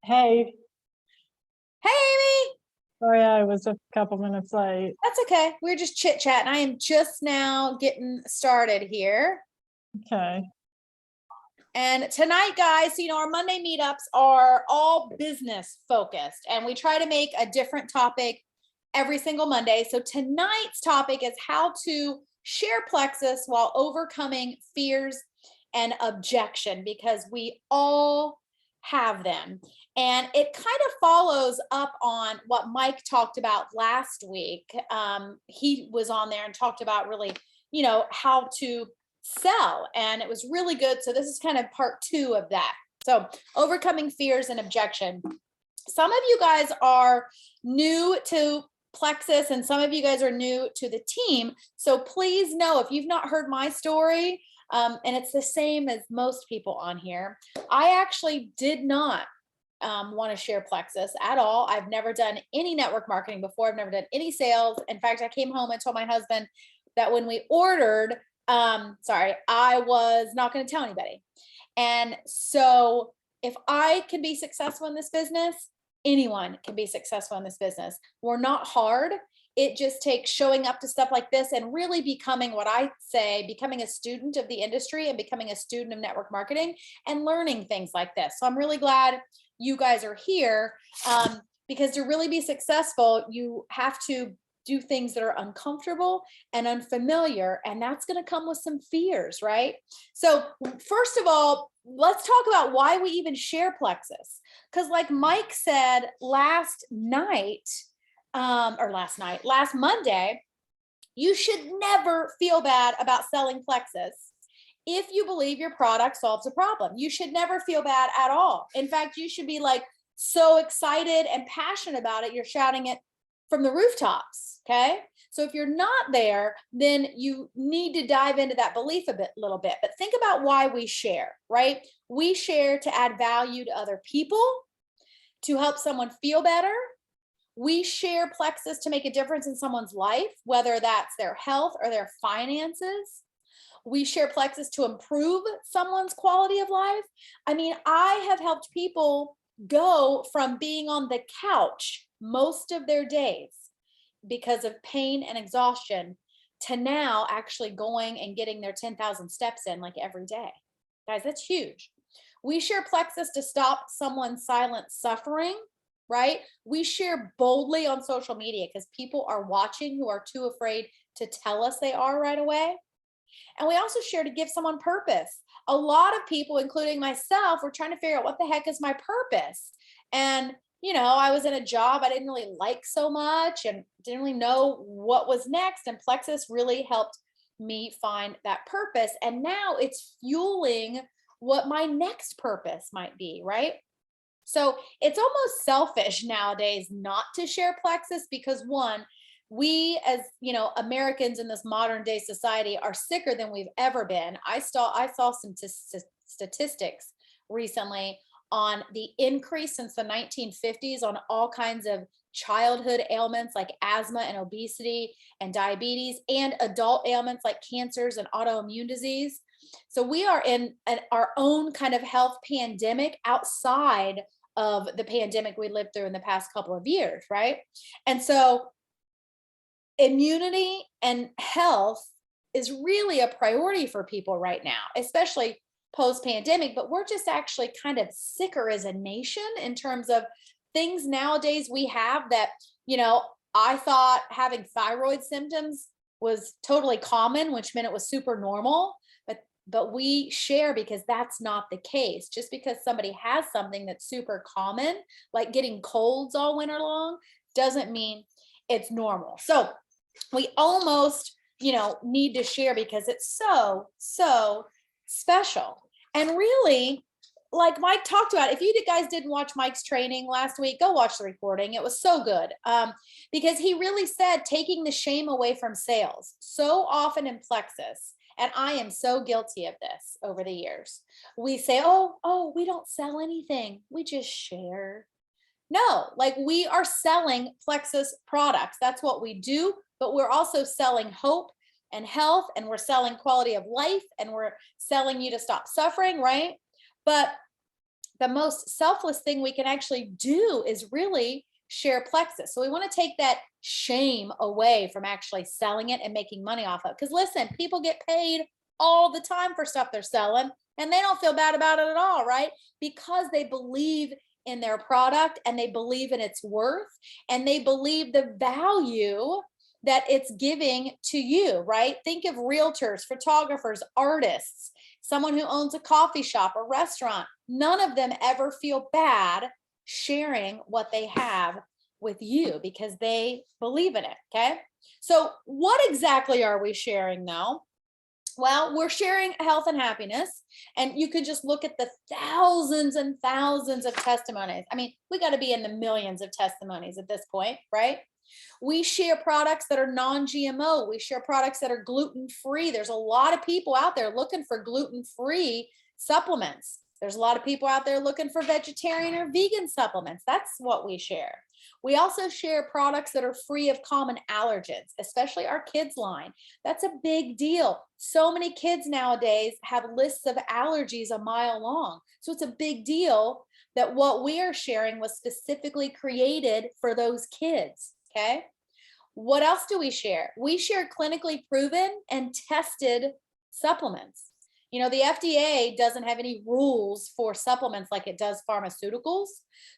Hey, Hey, Amy. sorry I was a couple minutes late. That's okay. We're just chit chatting. I am just now getting started here. Okay. And tonight, guys, our Monday meetups are all business focused, and we try to make a different topic every single Monday. So tonight's topic is how to share Plexus while overcoming fears and objection, because we all have them. And it kind of follows up on what Mike talked about last week. He was on there and talked about really, how to sell, and it was really good. So this is kind of part 2 of that. So overcoming fears and objection. Some of you guys are new to Plexus and some of you guys are new to the team. So please know, if you've not heard my story, and it's the same as most people on here, I actually did not want to share Plexus at all. I've never done any network marketing before. I've never done any sales. In fact, I came home and told my husband that when we ordered, I was not going to tell anybody. And so if I can be successful in this business, anyone can be successful in this business. We're not hard. It just takes showing up to stuff like this and really becoming what I say, becoming a student of the industry and becoming a student of network marketing and learning things like this. So I'm really glad you guys are here, because to really be successful, you have to do things that are uncomfortable and unfamiliar, and that's going to come with some fears, right? So first of all, let's talk about why we even share Plexus. Because like Mike said last Monday, you should never feel bad about selling Plexus if you believe your product solves a problem. You should never feel bad at all. In fact, you should be like so excited and passionate about it, you're shouting it from the rooftops. Okay. So if you're not there, then you need to dive into that belief little bit. But think about why we share, right? We share to add value to other people, to help someone feel better. We share Plexus to make a difference in someone's life, whether that's their health or their finances. We share Plexus to improve someone's quality of life. I mean, I have helped people go from being on the couch most of their days because of pain and exhaustion to now actually going and getting their 10,000 steps in like every day. Guys, that's huge. We share Plexus to stop someone's silent suffering, right? We share boldly on social media because people are watching who are too afraid to tell us they are right away. And we also share to give someone purpose. A lot of people, including myself, were trying to figure out what the heck is my purpose. And, I was in a job I didn't really like so much and didn't really know what was next. And Plexus really helped me find that purpose. And now it's fueling what my next purpose might be, right? So it's almost selfish nowadays not to share Plexus because, one, we as Americans in this modern day society are sicker than we've ever been. I saw some statistics recently on the increase since the 1950s on all kinds of childhood ailments like asthma and obesity and diabetes, and adult ailments like cancers and autoimmune disease. So we are in our own kind of health pandemic outside of the pandemic we lived through in the past couple of years, right? And so immunity and health is really a priority for people right now, especially post-pandemic, but we're just actually kind of sicker as a nation in terms of things nowadays we have that, I thought having thyroid symptoms was totally common, which meant it was super normal, but we share because that's not the case. Just because somebody has something that's super common, like getting colds all winter long, doesn't mean it's normal. So we almost, need to share because it's so special. And really, like Mike talked about, if you guys didn't watch Mike's training last week, go watch the recording. It was so good, because he really said taking the shame away from sales. So often in Plexus, and I am so guilty of this over the years, we say, oh, we don't sell anything. We just share. No, like we are selling Plexus products. That's what we do. But we're also selling hope and health, and we're selling quality of life, and we're selling you to stop suffering, right? But the most selfless thing we can actually do is really share Plexus. So we want to take that shame away from actually selling it and making money off of. Because listen, people get paid all the time for stuff they're selling and they don't feel bad about it at all, right? Because they believe in their product and they believe in its worth and they believe the value that it's giving to you, right? Think of realtors, photographers, artists, someone who owns a coffee shop, a restaurant. None of them ever feel bad sharing what they have with you because they believe in it, okay? So what exactly are we sharing though? Well, we're sharing health and happiness, and you could just look at the thousands and thousands of testimonies. I mean, we got to be in the millions of testimonies at this point, right? We share products that are non-GMO. We share products that are gluten-free. There's a lot of people out there looking for gluten-free supplements. There's a lot of people out there looking for vegetarian or vegan supplements. That's what we share. We also share products that are free of common allergens, especially our kids line. That's a big deal. So many kids nowadays have lists of allergies a mile long. So it's a big deal that what we are sharing was specifically created for those kids, okay? What else do we share? We share clinically proven and tested supplements. You know, the FDA doesn't have any rules for supplements like it does pharmaceuticals.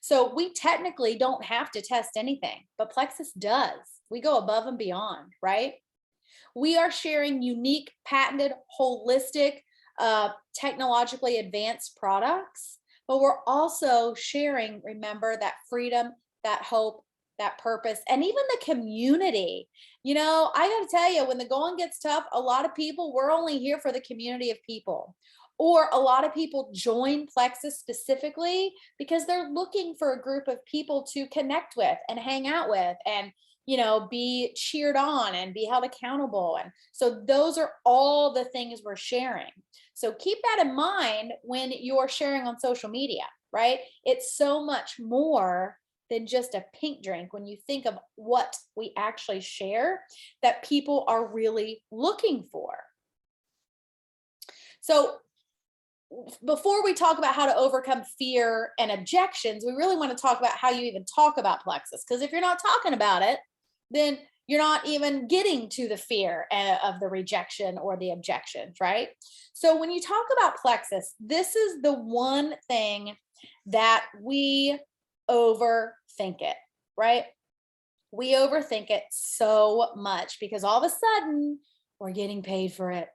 So we technically don't have to test anything, but Plexus does. We go above and beyond, right? We are sharing unique, patented, holistic, technologically advanced products, but we're also sharing, remember, that freedom, that hope, that purpose, and even the community. You know, I got to tell you, when the going gets tough, a lot of people, we're only here for the community of people. Or a lot of people join Plexus specifically because they're looking for a group of people to connect with and hang out with and, you know, be cheered on and be held accountable. And so those are all the things we're sharing. So keep that in mind when you're sharing on social media, right? It's so much more than just a pink drink when you think of what we actually share that people are really looking for. So before we talk about how to overcome fear and objections, we really want to talk about how you even talk about Plexus. Because if you're not talking about it, then you're not even getting to the fear of the rejection or the objections, right? So when you talk about Plexus, this is the one thing that we overthink it, right? We overthink it so much because all of a sudden we're getting paid for it.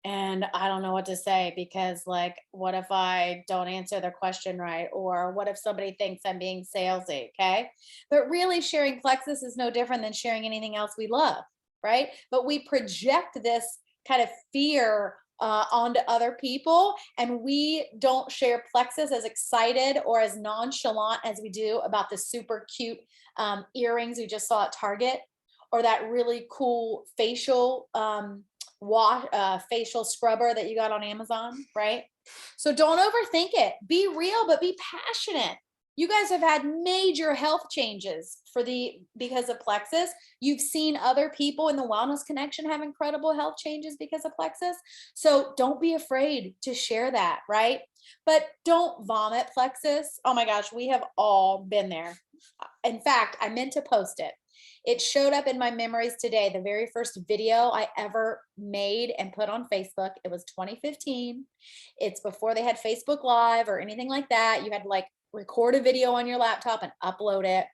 And I don't know what to say because, like, what if I don't answer their question right? Or what if somebody thinks I'm being salesy? Okay. But really, sharing Plexus is no different than sharing anything else we love, right? But we project this kind of fear onto other people, and we don't share Plexus as excited or as nonchalant as we do about the super cute earrings we just saw at Target, or that really cool facial facial scrubber that you got on Amazon, right? So don't overthink it. Be real, but be passionate. You guys have had major health changes because of Plexus. You've seen other people in the Wellness Connection have incredible health changes because of Plexus. So don't be afraid to share that, right? But don't vomit Plexus. Oh my gosh, we have all been there. In fact, I meant to post it. It showed up in my memories today, the very first video I ever made and put on Facebook. It was 2015. It's before they had Facebook Live or anything like that. You had to like record a video on your laptop and upload it.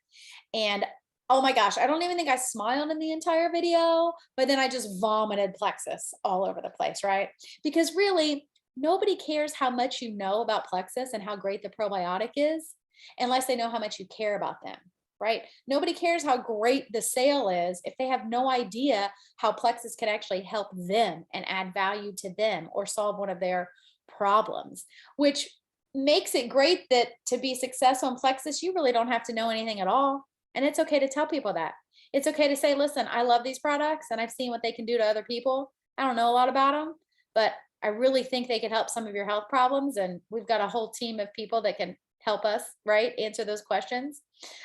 And oh my gosh, I don't even think I smiled in the entire video, but then I just vomited Plexus all over the place, right? Because really, nobody cares how much you know about Plexus and how great the probiotic is unless they know how much you care about them. Right? Nobody cares how great the sale is if they have no idea how Plexus can actually help them and add value to them or solve one of their problems, which makes it great that to be successful in Plexus, you really don't have to know anything at all. And it's okay to tell people that. It's okay to say, listen, I love these products and I've seen what they can do to other people. I don't know a lot about them, but I really think they could help some of your health problems. And we've got a whole team of people that can help us, right? Answer those questions.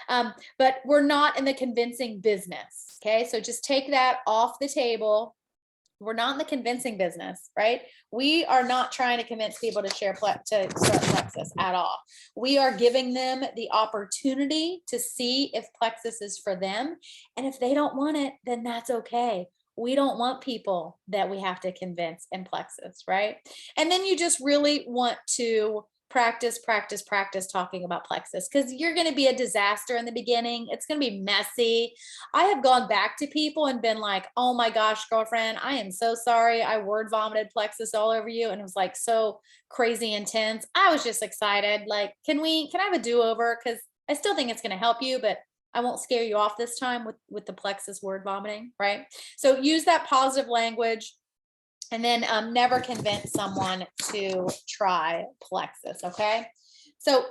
But we're not in the convincing business. Okay. So just take that off the table. We're not in the convincing business, right? We are not trying to convince people to start Plexus at all. We are giving them the opportunity to see if Plexus is for them. And if they don't want it, then that's okay. We don't want people that we have to convince in Plexus, right? And then you just really want to practice talking about Plexus, because you're going to be a disaster in the beginning. It's going to be messy. I have gone back to people and been like, oh my gosh, girlfriend, I am so sorry. I word vomited Plexus all over you. And it was like so crazy intense. I was just excited. Like, can I have a do-over? Because I still think it's going to help you, but I won't scare you off this time with the Plexus word vomiting, right? So use that positive language. And then never convince someone to try Plexus, okay? So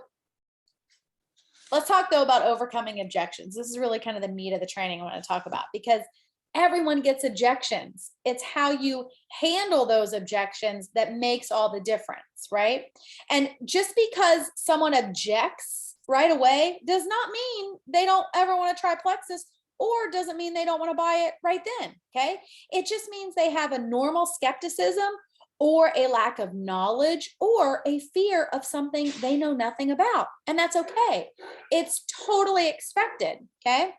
let's talk though about overcoming objections. This is really kind of the meat of the training I want to talk about, because everyone gets objections. It's how you handle those objections that makes all the difference, right? And just because someone objects right away does not mean they don't ever want to try Plexus, or doesn't mean they don't want to buy it right then, okay? It just means they have a normal skepticism or a lack of knowledge or a fear of something they know nothing about. And that's okay. It's totally expected, okay?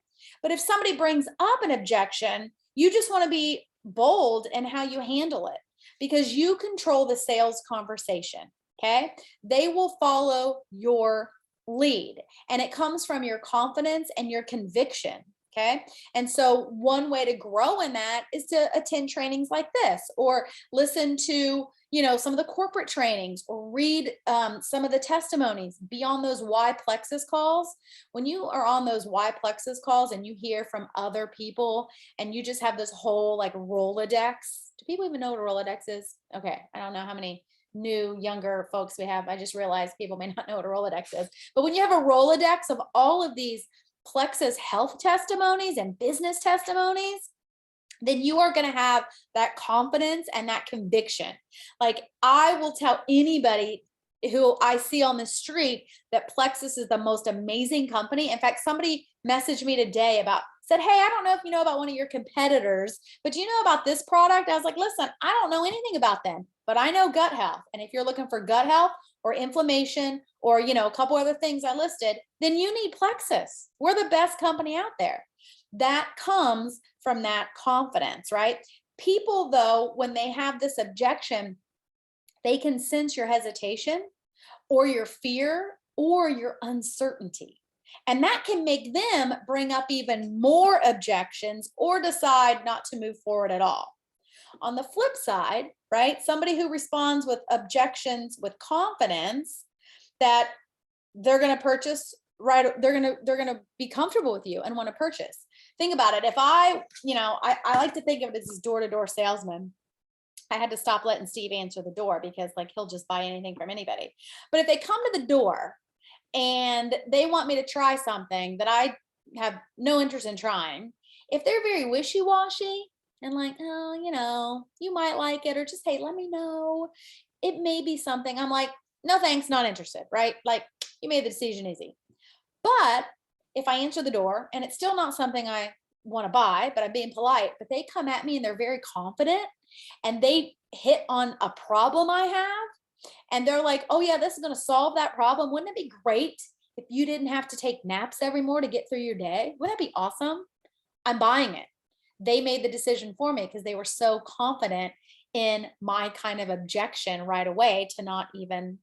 But if somebody brings up an objection, you just want to be bold in how you handle it, because you control the sales conversation, okay? They will follow your lead, and it comes from your confidence and your conviction. Okay. And so one way to grow in that is to attend trainings like this, or listen to, some of the corporate trainings, or read some of the testimonies. Be on those why Plexus calls. When you are on those why Plexus calls and you hear from other people and you just have this whole like Rolodex. Do people even know what a Rolodex is? Okay. I don't know how many new younger folks we have. I just realized people may not know what a Rolodex is. But when you have a Rolodex of all of these Plexus health testimonies and business testimonies, then you are going to have that confidence and that conviction. Like, I will tell anybody who I see on the street that Plexus is the most amazing company. In fact, somebody messaged me today said, hey, I don't know if you know about one of your competitors, but do you know about this product? I was like, listen, I don't know anything about them, but I know gut health. And if you're looking for gut health or inflammation or, a couple other things I listed, then you need Plexus. We're the best company out there. That comes from that confidence, right? People, though, when they have this objection, they can sense your hesitation or your fear or your uncertainty. And that can make them bring up even more objections or decide not to move forward at all. On the flip side, right, somebody who responds with objections with confidence that they're going to purchase, right, they're going to be comfortable with you and want to purchase. Think about it. If I like to think of it as this door-to-door salesman. I had to stop letting Steve answer the door because like he'll just buy anything from anybody. But if they come to the door and they want me to try something that I have no interest in trying, if they're very wishy-washy and like, oh, you might like it, or just, hey, let me know, it may be something, I'm like, no, thanks, not interested, right? Like, you made the decision easy. But if I answer the door and it's still not something I want to buy, but I'm being polite, but they come at me and they're very confident and they hit on a problem I have, and they're like, oh yeah, this is going to solve that problem. Wouldn't it be great if you didn't have to take naps every morning to get through your day? Wouldn't that be awesome? I'm buying it. They made the decision for me because they were so confident in my kind of objection right away to not even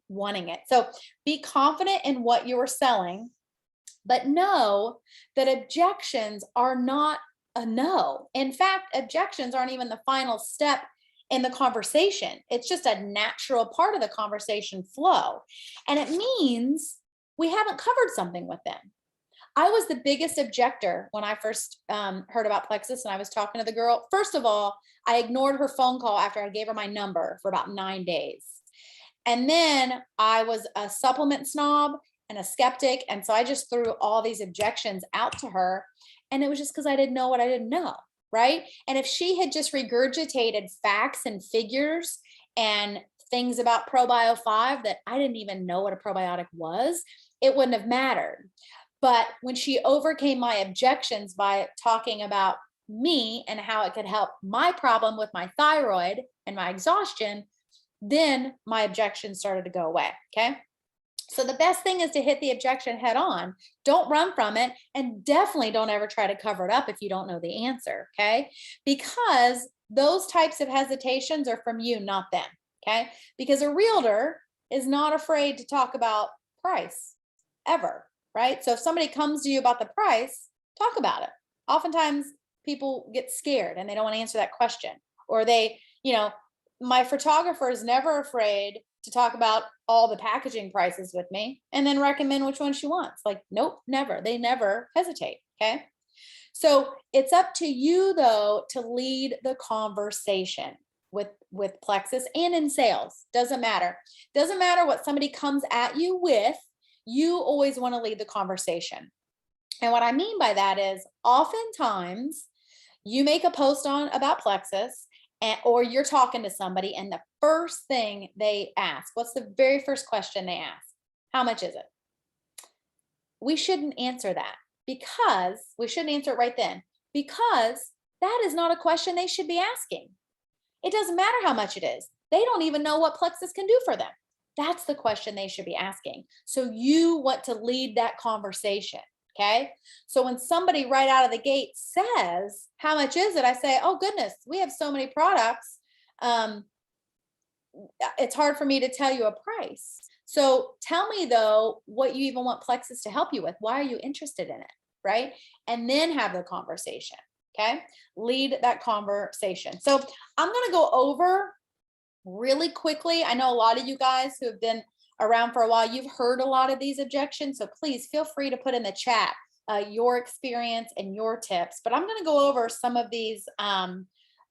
wanting it. So be confident in what you are selling, but know that objections are not a no. In fact, objections aren't even the final step in the conversation. It's just a natural part of the conversation flow. And it means we haven't covered something with them. I was the biggest objector when I first heard about Plexus and I was talking to the girl. First of all, I ignored her phone call after I gave her my number for about 9 days. And then I was a supplement snob and a skeptic. And so I just threw all these objections out to her. And it was just because I didn't know what I didn't know, right? And if she had just regurgitated facts and figures and things about ProBio 5 that I didn't even know what a probiotic was, it wouldn't have mattered. But when she overcame my objections by talking about me and how it could help my problem with my thyroid and my exhaustion, then my objection started to go away. Okay. So the best thing is to hit the objection head on. Don't run from it. And definitely don't ever try to cover it up if you don't know the answer. Okay. Because those types of hesitations are from you, not them. Okay. Because a realtor is not afraid to talk about price ever. Right. So if somebody comes to you about the price, talk about it. Oftentimes people get scared and they don't want to answer that question, or they, my photographer is never afraid to talk about all the packaging prices with me and then recommend which one she wants. Like, nope, never. They never hesitate. Okay. So it's up to you though to lead the conversation with Plexus and in sales. Doesn't matter. Doesn't matter what somebody comes at you with. You always want to lead the conversation. And what I mean by that is oftentimes you make a post about Plexus or you're talking to somebody and the first thing they ask, what's the very first question they ask? How much is it? We shouldn't answer that because we shouldn't answer it right then, because that is not a question they should be asking. It doesn't matter how much it is. They don't even know what Plexus can do for them. That's the question they should be asking. So you want to lead that conversation. Okay. So when somebody right out of the gate says, how much is it? I say, oh goodness, we have so many products. It's hard for me to tell you a price. So tell me though, what you even want Plexus to help you with. Why are you interested in it? Right. And then have the conversation. Okay. Lead that conversation. So I'm going to go over really quickly. I know a lot of you guys who have been around for a while, you've heard a lot of these objections. So please feel free to put in the chat your experience and your tips. But I'm going to go over some of these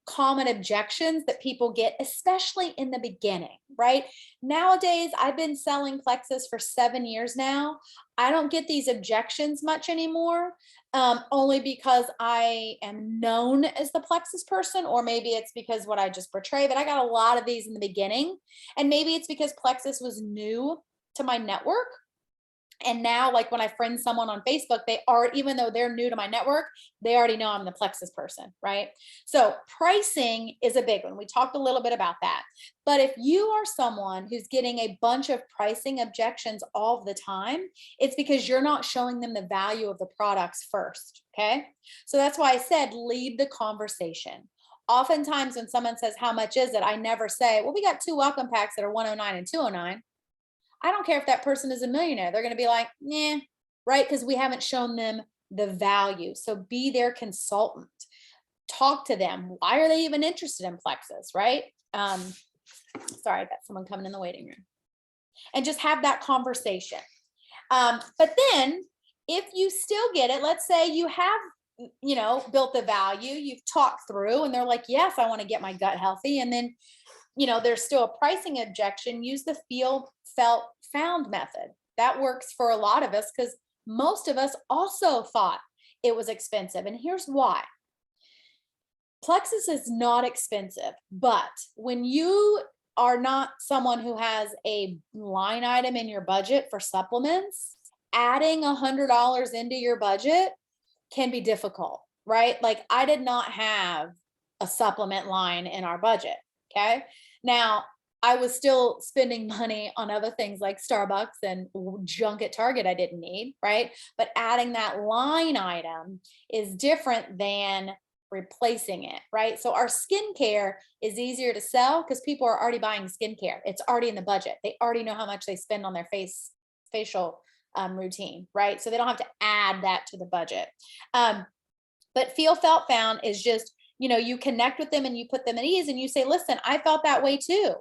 common objections that people get, especially in the beginning, right? Nowadays, I've been selling Plexus for 7 years now. I don't get these objections much anymore, only because I am known as the Plexus person, or maybe it's because what I just portray, but I got a lot of these in the beginning. And maybe it's because Plexus was new to my network. And now, like when I friend someone on Facebook, they are, even though they're new to my network, they already know I'm the Plexus person, right? So pricing is a big one. We talked a little bit about that. But if you are someone who's getting a bunch of pricing objections all the time, it's because you're not showing them the value of the products first, okay? So that's why I said lead the conversation. Oftentimes when someone says, how much is it? I never say, well, we got 2 welcome packs that are $109 and $209. I don't care if that person is a millionaire. They're going to be like, nah, right? Because we haven't shown them the value. So be their consultant. Talk to them. Why are they even interested in Plexus, right? Sorry, I got someone coming in the waiting room. And just have that conversation. But then if you still get it, let's say you have, built the value, you've talked through and they're like, yes, I want to get my gut healthy. And then there's still a pricing objection. Use the feel, felt, found method. That works for a lot of us because most of us also thought it was expensive. And here's why. Plexus is not expensive, but when you are not someone who has a line item in your budget for supplements, adding $100 into your budget can be difficult, right? Like I did not have a supplement line in our budget. Okay. Now I was still spending money on other things like Starbucks and junk at Target I didn't need, right? But adding that line item is different than replacing it, right? So our skincare is easier to sell because people are already buying skincare. It's already in the budget. They already know how much they spend on their facial routine, right? So they don't have to add that to the budget. But feel, felt, found is just, you connect with them and you put them at ease and you say, listen, I felt that way too.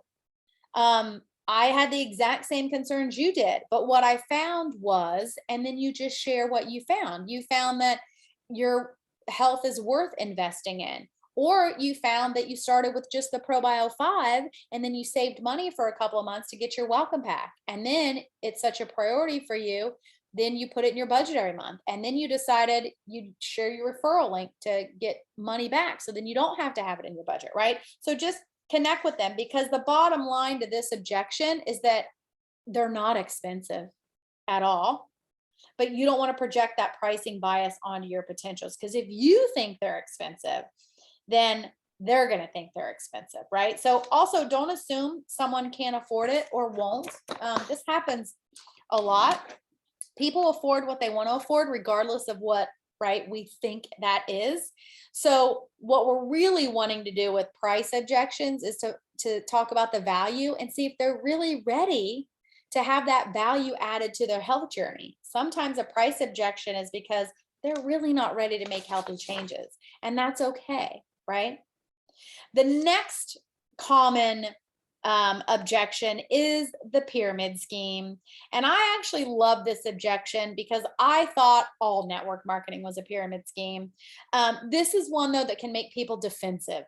I had the exact same concerns you did, but what I found was, and then you just share what you found. You found that your health is worth investing in, or you found that you started with just the ProBio 5 and then you saved money for a couple of months to get your welcome pack. And then it's such a priority for you. Then you put it in your budget every month. And then you decided you'd share your referral link to get money back. So then you don't have to have it in your budget, right? So just connect with them, because the bottom line to this objection is that they're not expensive at all. but you don't want to project that pricing bias onto your potentials. Because if you think they're expensive, then they're going to think they're expensive, right? So also don't assume someone can't afford it or won't. This happens a lot. People afford what they want to afford, regardless of what, right, we think that is. So what we're really wanting to do with price objections is to talk about the value and see if they're really ready to have that value added to their health journey. Sometimes a price objection is because they're really not ready to make healthy changes, and that's okay, right? The next common objection is the pyramid scheme. And I actually love this objection because I thought all network marketing was a pyramid scheme. This is one, though, that can make people defensive.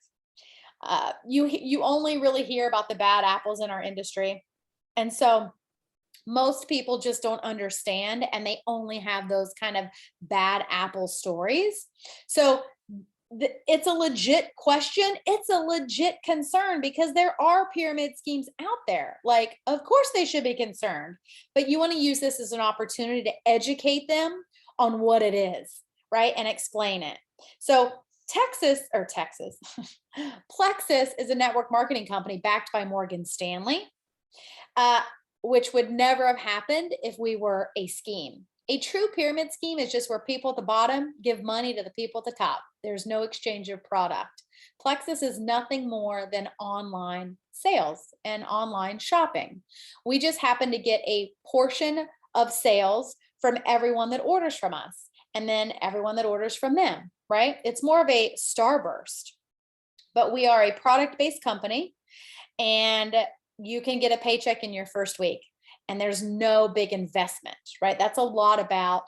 You only really hear about the bad apples in our industry. And so most people just don't understand, and they only have those kind of bad apple stories. So it's a legit question. It's a legit concern because there are pyramid schemes out there. Like, of course they should be concerned, but you want to use this as an opportunity to educate them on what it is, right? And explain it. So Plexus is a network marketing company backed by Morgan Stanley, which would never have happened if we were a scheme. A true pyramid scheme is just where people at the bottom give money to the people at the top. There's no exchange of product. Plexus is nothing more than online sales and online shopping. We just happen to get a portion of sales from everyone that orders from us, and then everyone that orders from them, right? It's more of a starburst, but we are a product-based company, and you can get a paycheck in your first week. And there's no big investment, right? That's a lot about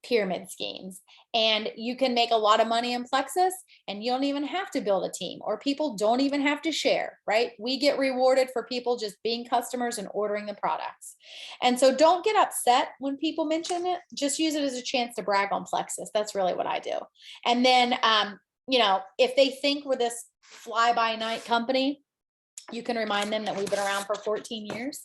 pyramid schemes. And you can make a lot of money in Plexus, and you don't even have to build a team, or people don't even have to share, right? We get rewarded for people just being customers and ordering the products. And so don't get upset when people mention it. Just use it as a chance to brag on Plexus. That's really what I do. And then, if they think we're this fly-by-night company, you can remind them that we've been around for 14 years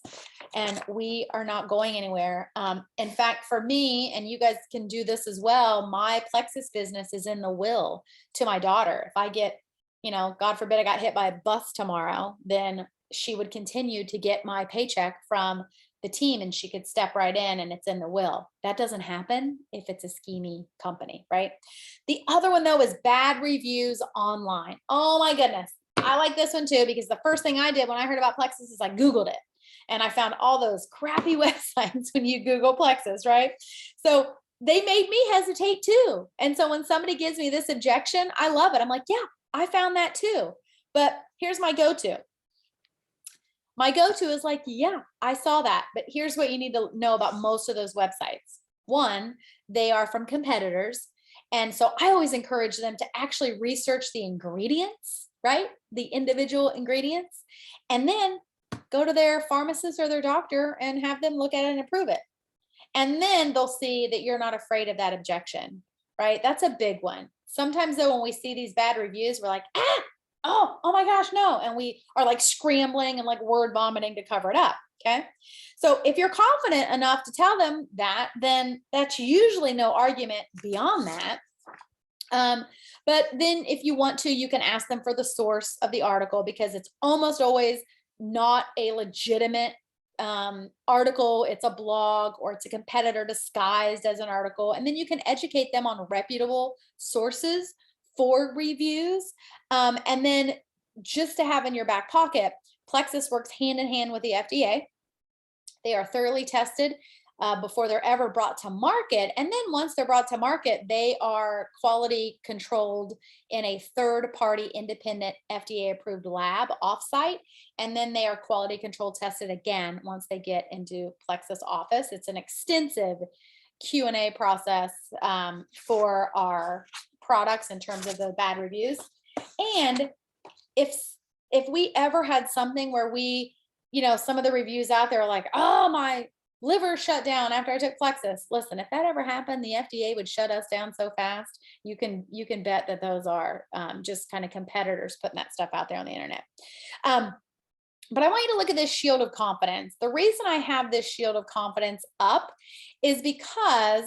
and we are not going anywhere. In fact, for me, and you guys can do this as well, my Plexus business is in the will to my daughter. If I get, God forbid I got hit by a bus tomorrow, then she would continue to get my paycheck from the team and she could step right in, and it's in the will. That doesn't happen if it's a schemy company, right? The other one, though, is bad reviews online. Oh my goodness. I like this one too, because the first thing I did when I heard about Plexus is I Googled it, and I found all those crappy websites when you Google Plexus, right? So they made me hesitate too. And so when somebody gives me this objection, I love it. I'm like, yeah, I found that too. But here's my go-to. My go-to is like, yeah, I saw that. But here's what you need to know about most of those websites. One, they are from competitors. And so I always encourage them to actually research the ingredients, right? The individual ingredients, and then go to their pharmacist or their doctor and have them look at it and approve it. And then they'll see that you're not afraid of that objection, right? That's a big one. Sometimes though, when we see these bad reviews, we're like, oh my gosh, no. And we are like scrambling and like word vomiting to cover it up. Okay. So if you're confident enough to tell them that, then that's usually no argument beyond that. But then if you want to, you can ask them for the source of the article, because it's almost always not a legitimate article. It's a blog or it's a competitor disguised as an article. And then you can educate them on reputable sources for reviews. And then just to have in your back pocket, Plexus works hand in hand with the FDA. They are thoroughly tested before they're ever brought to market. And then once they're brought to market, they are quality controlled in a third-party independent FDA approved lab offsite. And then they are quality control tested again once they get into Plexus office. It's an extensive Q&A process for our products in terms of the bad reviews. And if we ever had something where we, some of the reviews out there are like, oh, my liver shut down after I took Plexus. Listen, if that ever happened, the FDA would shut us down so fast. You can bet that those are just kind of competitors putting that stuff out there on the internet. But I want you to look at this shield of confidence. The reason I have this shield of confidence up is because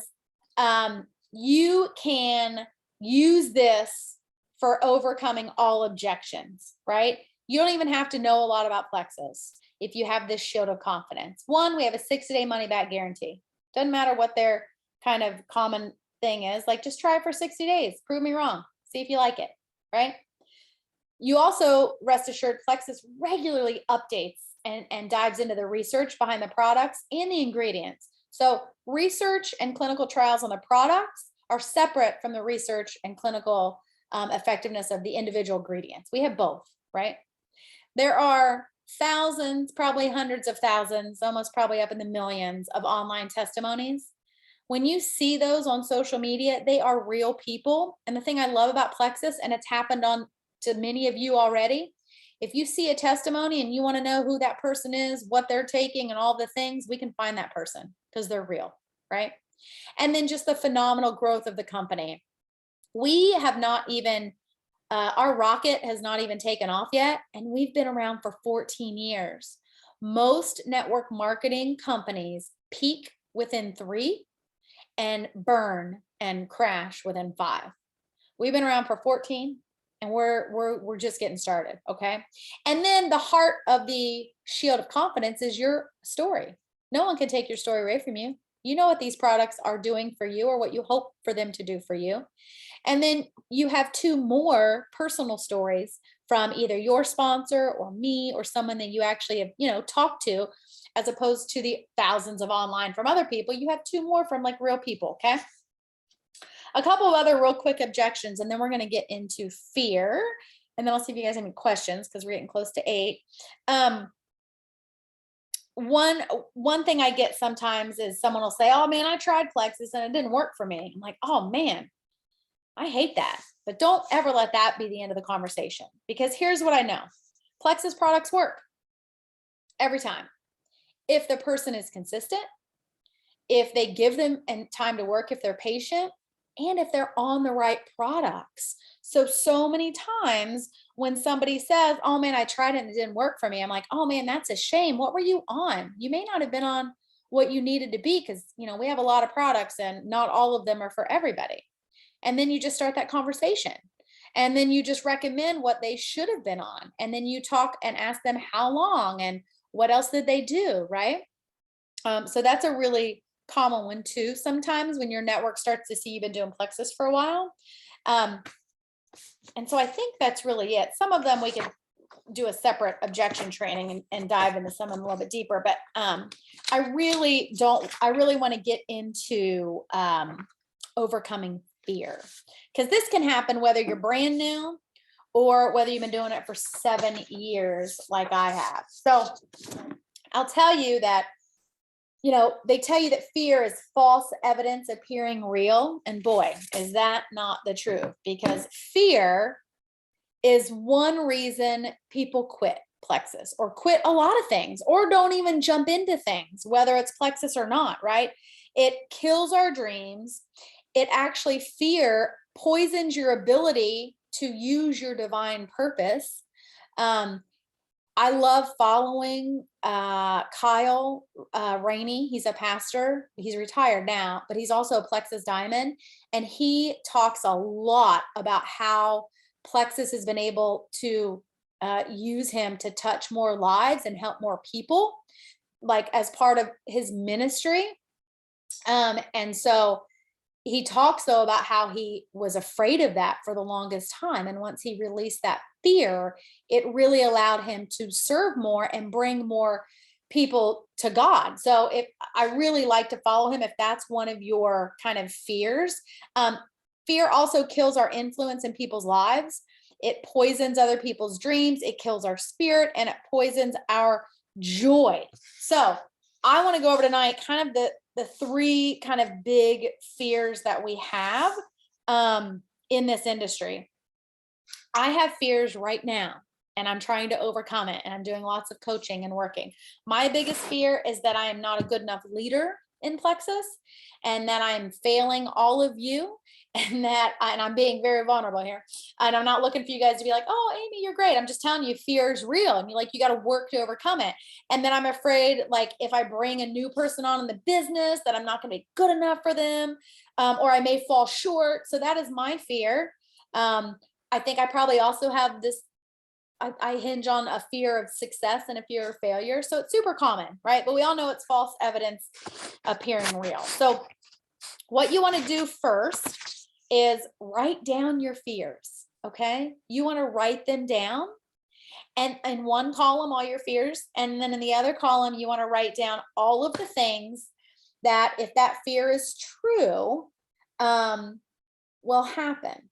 you can use this for overcoming all objections, right? You don't even have to know a lot about Plexus if you have this shield of confidence. One, we have a 60-day money back guarantee. Doesn't matter what their kind of common thing is, like just try it for 60 days, prove me wrong, see if you like it, right? You also, rest assured, Plexus regularly updates and dives into the research behind the products and the ingredients. So research and clinical trials on the products are separate from the research and clinical effectiveness of the individual ingredients. We have both, right? There are thousands, probably hundreds of thousands, almost probably up in the millions of online testimonies. When you see those on social media, they are real people. And the thing I love about Plexus, and it's happened to many of you already, if you see a testimony and you want to know who that person is, what they're taking and all the things, we can find that person because they're real, right? And then just the phenomenal growth of the company. We have not even, our rocket has not even taken off yet, and we've been around for 14 years. Most network marketing companies peak within 3 and burn and crash within 5. We've been around for 14 and we're just getting started, okay? And then the heart of the shield of confidence is your story. No one can take your story away from you. You know what these products are doing for you or what you hope for them to do for you. And then you have 2 more personal stories from either your sponsor or me or someone that you actually have, talked to, as opposed to the thousands of online from other people. You have 2 more from like real people, okay? A couple of other real quick objections, and then we're going to get into fear. And then I'll see if you guys have any questions because we're getting close to 8. One thing I get sometimes is someone will say, oh man, I tried Plexus and it didn't work for me. I'm like, oh man, I hate that. But don't ever let that be the end of the conversation, because here's what I know. Plexus products work every time. If the person is consistent, if they give them time to work, if they're patient, and if they're on the right products. So many times when somebody says, oh man, I tried it and it didn't work for me, I'm like, oh man, that's a shame. What were you on? You may not have been on what you needed to be, because we have a lot of products and not all of them are for everybody. And then you just start that conversation. And then you just recommend what they should have been on. And then you talk and ask them how long and what else did they do, right? So that's a really common one too. Sometimes when your network starts to see you've been doing Plexus for a while. And so I think that's really it. Some of them we can do a separate objection training and dive into some of them a little bit deeper. But I really want to get into overcoming fear, because this can happen whether you're brand new or whether you've been doing it for 7 years like I have. So I'll tell you that they tell you that fear is false evidence appearing real. And boy, is that not the truth, because fear is one reason people quit Plexus or quit a lot of things or don't even jump into things, whether it's Plexus or not, right? It kills our dreams. It actually, fear poisons your ability to use your divine purpose. I love following Kyle Rainey. He's a pastor. He's retired now, but he's also a Plexus Diamond. And he talks a lot about how Plexus has been able to use him to touch more lives and help more people, like as part of his ministry. And so he talks though about how he was afraid of that for the longest time. And once he released that fear, it really allowed him to serve more and bring more people to God. So I really like to follow him if that's one of your kind of fears. Fear also kills our influence in people's lives. It poisons other people's dreams. It kills our spirit and it poisons our joy. So I want to go over tonight kind of the 3 kind of big fears that we have in this industry. I have fears right now and I'm trying to overcome it, and I'm doing lots of coaching and working. My biggest fear is that I am not a good enough leader in Plexus, and that I'm failing all of you, and I'm being very vulnerable here, and I'm not looking for you guys to be like, oh, Amy, you're great. I'm just telling you, fear is real, and you got to work to overcome it. And then I'm afraid, like, if I bring a new person on in the business, that I'm not going to be good enough for them, or I may fall short. So that is my fear. I think I probably also have this, I hinge on a fear of success and a fear of failure. So it's super common, right? But we all know it's false evidence appearing real. So what you want to do first is write down your fears, okay? You want to write them down, and in one column, all your fears. And then in the other column, you want to write down all of the things that, if that fear is true, will happen.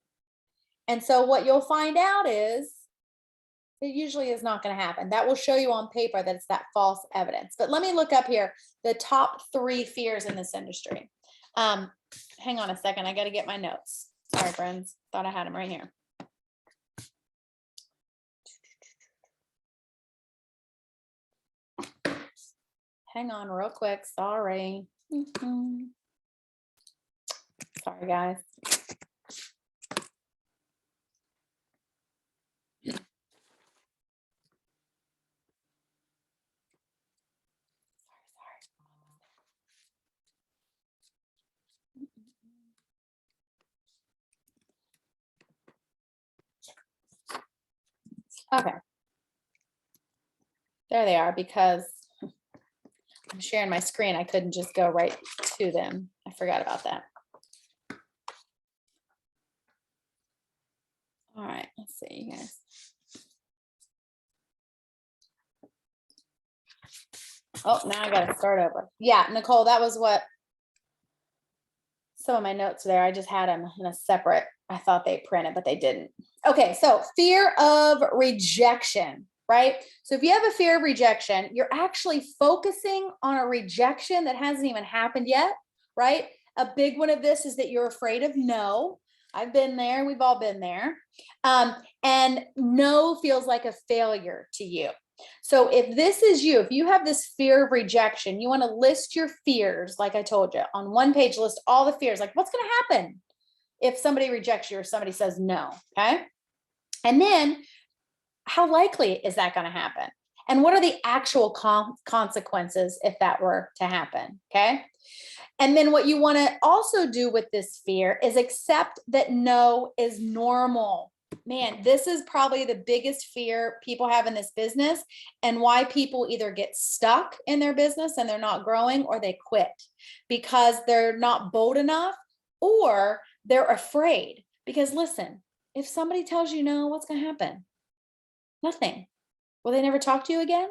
And so what you'll find out is, it usually is not going to happen. That will show you on paper that it's that false evidence. But let me look up here the top 3 fears in this industry. Hang on a second. I got to get my notes. Sorry, friends. Thought I had them right here. Hang on real quick. Sorry. Sorry, guys. Okay. There they are, because I'm sharing my screen. I couldn't just go right to them. I forgot about that. All right, let's see, you guys. Oh, now I got to start over. Yeah, Nicole, that was what some of my notes there. I just had them in a separate, I thought they printed, but they didn't. Okay, so fear of rejection, right? So if you have a fear of rejection, you're actually focusing on a rejection that hasn't even happened yet, right? A big one of this is that you're afraid of no. I've been there. We've all been there. And no feels like a failure to you. So if this is you, if you have this fear of rejection, you want to list your fears, like I told you, on one page, list all the fears, like what's going to happen if somebody rejects you or somebody says no, okay? And then how likely is that going to happen? And what are the actual consequences if that were to happen, okay? And then what you want to also do with this fear is accept that no is normal. Man, this is probably the biggest fear people have in this business, and why people either get stuck in their business and they're not growing, or they quit because they're not bold enough, or they're afraid. Because listen, if somebody tells you no, what's going to happen? Nothing. Will they never talk to you again?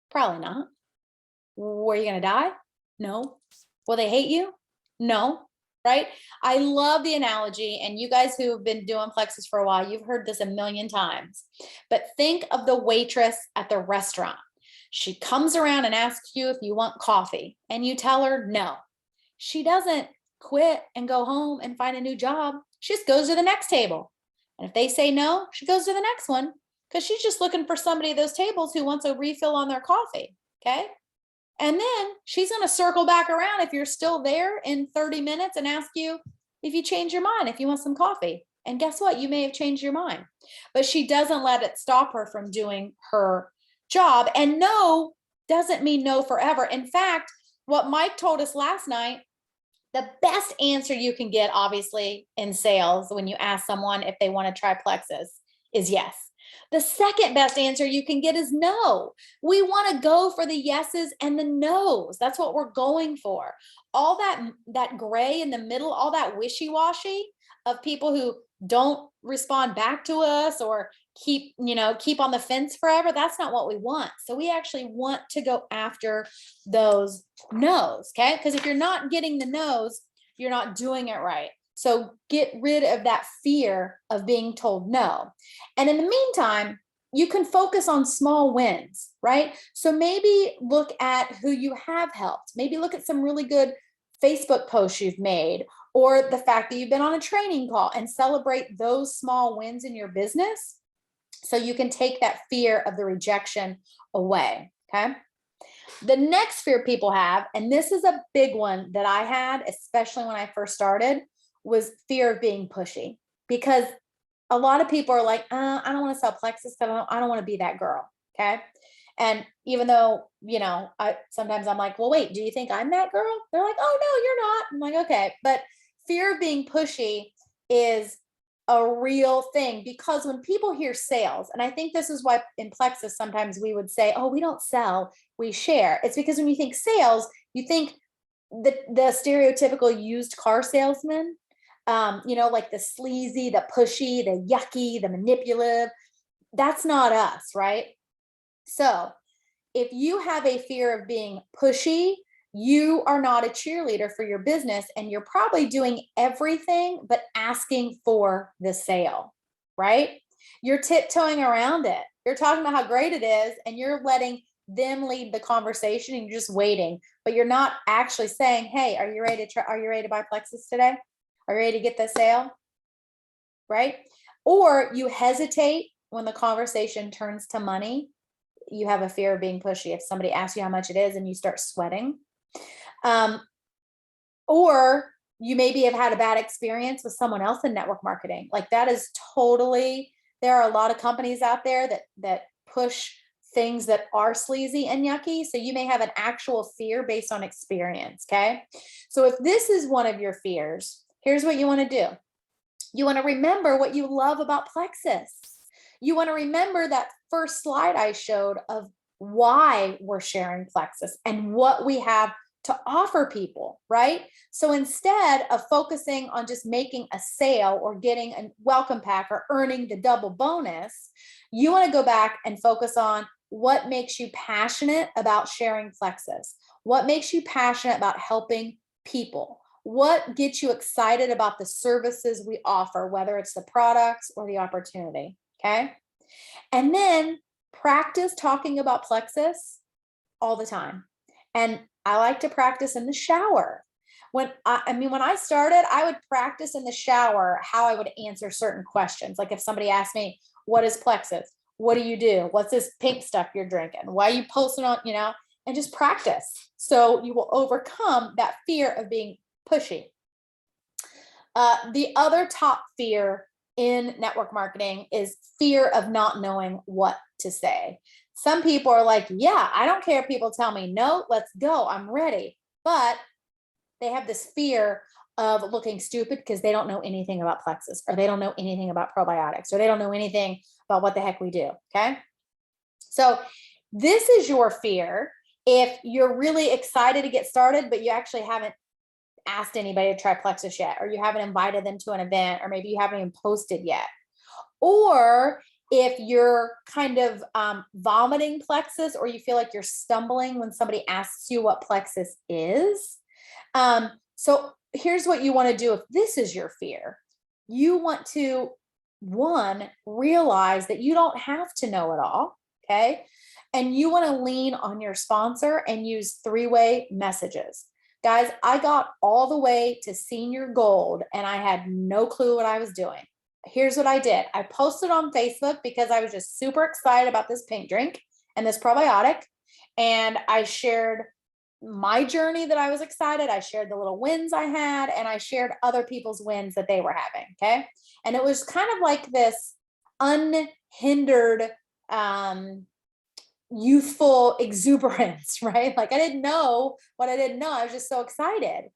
Probably not. Were you going to die? No. Will they hate you? No. Right? I love the analogy, and you guys who have been doing Plexus for a while, you've heard this a million times, but think of the waitress at the restaurant. She comes around and asks you if you want coffee, and you tell her no. She doesn't quit and go home and find a new job. She just goes to the next table. And if they say no, she goes to the next one, because she's just looking for somebody at those tables who wants a refill on their coffee. Okay. And then she's going to circle back around if you're still there in 30 minutes and ask you if you change your mind, if you want some coffee. And guess what? You may have changed your mind, but she doesn't let it stop her from doing her job. And no doesn't mean no forever. In fact, what Mike told us last night, the best answer you can get, obviously, in sales when you ask someone if they want to try Plexus is yes. The second best answer you can get is no. We want to go for the yeses and the nos. That's what we're going for. All that gray in the middle, all that wishy-washy of people who don't respond back to us or keep on the fence forever, that's not what we want. So we actually want to go after those no's, okay? Because if you're not getting the no's, you're not doing it right. So get rid of that fear of being told no. And in the meantime, you can focus on small wins, right? So maybe look at who you have helped. Maybe look at some really good Facebook posts you've made, or the fact that you've been on a training call, and celebrate those small wins in your business so you can take that fear of the rejection away, okay? The next fear people have, and this is a big one that I had, especially when I first started, was fear of being pushy. Because a lot of people are like, I don't want to sell Plexus because I don't want to be that girl. Okay. And even though, sometimes I'm like, well, wait, do you think I'm that girl? They're like, oh, no, you're not. I'm like, okay. But fear of being pushy is a real thing, because when people hear sales, and I think this is why in Plexus, sometimes we would say, oh, we don't sell, we share. It's because when you think sales, you think the stereotypical used car salesman, like the sleazy, the pushy, the yucky, the manipulative. That's not us, right? So if you have a fear of being pushy, you are not a cheerleader for your business, and you're probably doing everything but asking for the sale, right? You're tiptoeing around it. You're talking about how great it is, and you're letting them lead the conversation, and you're just waiting, but you're not actually saying, hey, are you ready to try? Are you ready to buy Plexus today? Are you ready to get the sale? Right? Or you hesitate when the conversation turns to money. You have a fear of being pushy. If somebody asks you how much it is and you start sweating, or you maybe have had a bad experience with someone else in network marketing. Like that is totally, there are a lot of companies out there that push things that are sleazy and yucky. So you may have an actual fear based on experience. Okay. So if this is one of your fears, here's what you want to do. You want to remember what you love about Plexus. You want to remember that first slide I showed of why we're sharing Plexus and what we have to offer people, right? So instead of focusing on just making a sale or getting a welcome pack or earning the double bonus, you want to go back and focus on what makes you passionate about sharing Plexus, what makes you passionate about helping people, what gets you excited about the services we offer, whether it's the products or the opportunity, okay? And then practice talking about Plexus all the time. And I like to practice in the shower. When I started, I would practice in the shower how I would answer certain questions. Like if somebody asked me, what is Plexus? What do you do? What's this pink stuff you're drinking? Why are you posting on, and just practice. So you will overcome that fear of being pushy. The other top fear in network marketing is fear of not knowing what to say. Some people are like, yeah, I don't care if people tell me no, let's go, I'm ready. But they have this fear of looking stupid because they don't know anything about Plexus, or they don't know anything about probiotics, or they don't know anything about what the heck we do, okay? So this is your fear if you're really excited to get started, but you actually haven't asked anybody to try Plexus yet, or you haven't invited them to an event, or maybe you haven't even posted yet. Or if you're kind of vomiting Plexus, or you feel like you're stumbling when somebody asks you what Plexus is. So here's what you want to do if this is your fear. You want to, one, realize that you don't have to know it all, okay? And you want to lean on your sponsor and use three-way messages. Guys, I got all the way to senior gold and I had no clue what I was doing. Here's what I did. I posted on Facebook because I was just super excited about this pink drink and this probiotic. And I shared my journey that I was excited. I shared the little wins I had, and I shared other people's wins that they were having. Okay. And it was kind of like this unhindered, youthful exuberance, right? Like I didn't know what I didn't know. I was just so excited.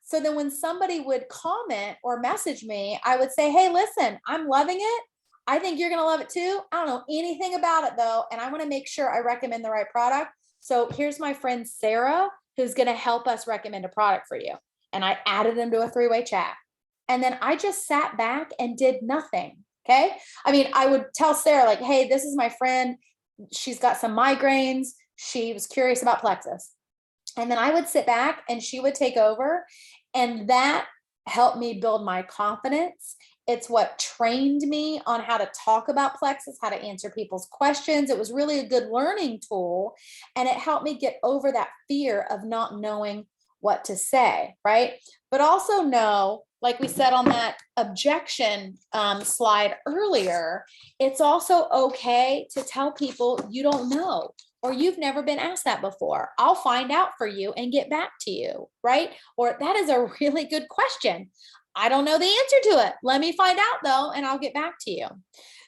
So then when somebody would comment or message me, I would say, hey, listen, I'm loving it. I think you're going to love it too. I don't know anything about it though. And I want to make sure I recommend the right product. So here's my friend, Sarah, who's going to help us recommend a product for you. And I added them to a three-way chat. And then I just sat back and did nothing. Okay. I mean, I would tell Sarah like, hey, this is my friend. She's got some migraines. She was curious about Plexus. And then I would sit back and she would take over. And that helped me build my confidence. It's what trained me on how to talk about Plexus, how to answer people's questions. It was really a good learning tool. And it helped me get over that fear of not knowing what to say, right? But also know, like we said on that objection slide earlier, it's also okay to tell people you don't know. Or you've never been asked that before. I'll find out for you and get back to you, right? Or that is a really good question. I don't know the answer to it. Let me find out though, and I'll get back to you.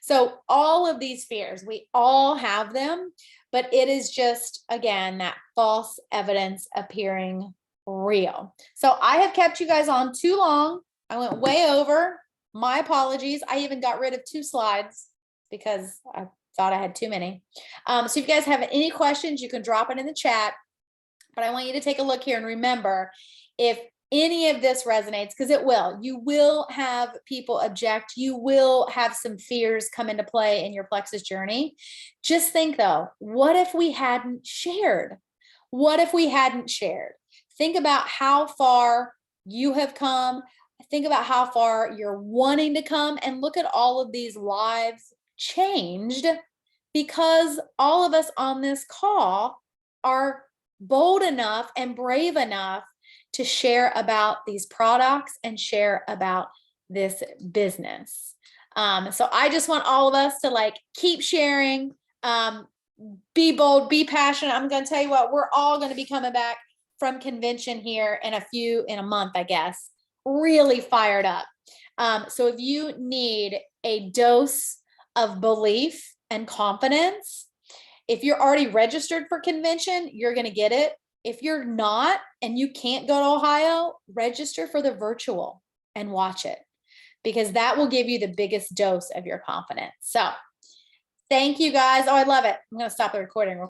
So all of these fears, we all have them, but it is just, again, that false evidence appearing real. So I have kept you guys on too long. I went way over. My apologies. I even got rid of 2 slides because I thought I had too many. So if you guys have any questions, you can drop it in the chat. But I want you to take a look here and remember, if any of this resonates, because it will, you will have people object. You will have some fears come into play in your Plexus journey. Just think though, what if we hadn't shared? What if we hadn't shared? Think about how far you have come. Think about how far you're wanting to come, and look at all of these lives changed because all of us on this call are bold enough and brave enough to share about these products and share about this business. So I just want all of us to like keep sharing, be bold, be passionate. I'm going to tell you what, we're all going to be coming back from convention here in a month, I guess, really fired up. So if you need a dose of belief and confidence, if you're already registered for convention, you're going to get it. If you're not and you can't go to Ohio, register for the virtual and watch it, because that will give you the biggest dose of your confidence. So thank you guys. Oh, I love it. I'm going to stop the recording real